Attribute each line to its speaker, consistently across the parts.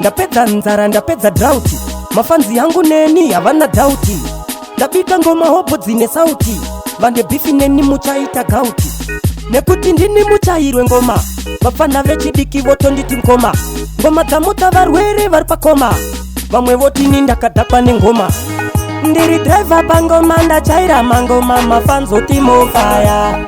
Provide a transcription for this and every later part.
Speaker 1: ndapedza nzara ndapedza drought, mafanzi yangu neni havana dauti, ndabika ngoma hopo dzine sauti, vane bifi neni muchaita gauti, nekuti ndini muchairwe ngoma, vafana vechidiki voto nditi ngoma, ngoma dzamutsa varwere vari pakoma, vamwe votini ndakadhakwa nengoma, ndiri driver pangoma ndachaira mangoma, mafanzoti mofaya,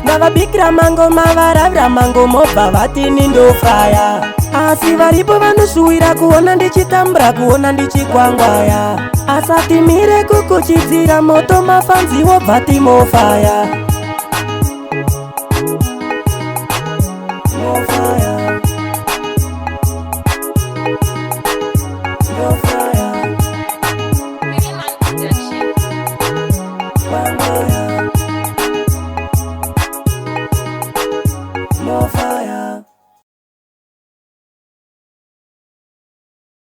Speaker 1: ndavabikira mangoma varavira mangoma obva vatini ndofaya, asi varipo vanoshuwira kuona ndichitambura kuona ndichikwangwaya, asati mire kukuchidzira moto mafanzi wobva timofaya.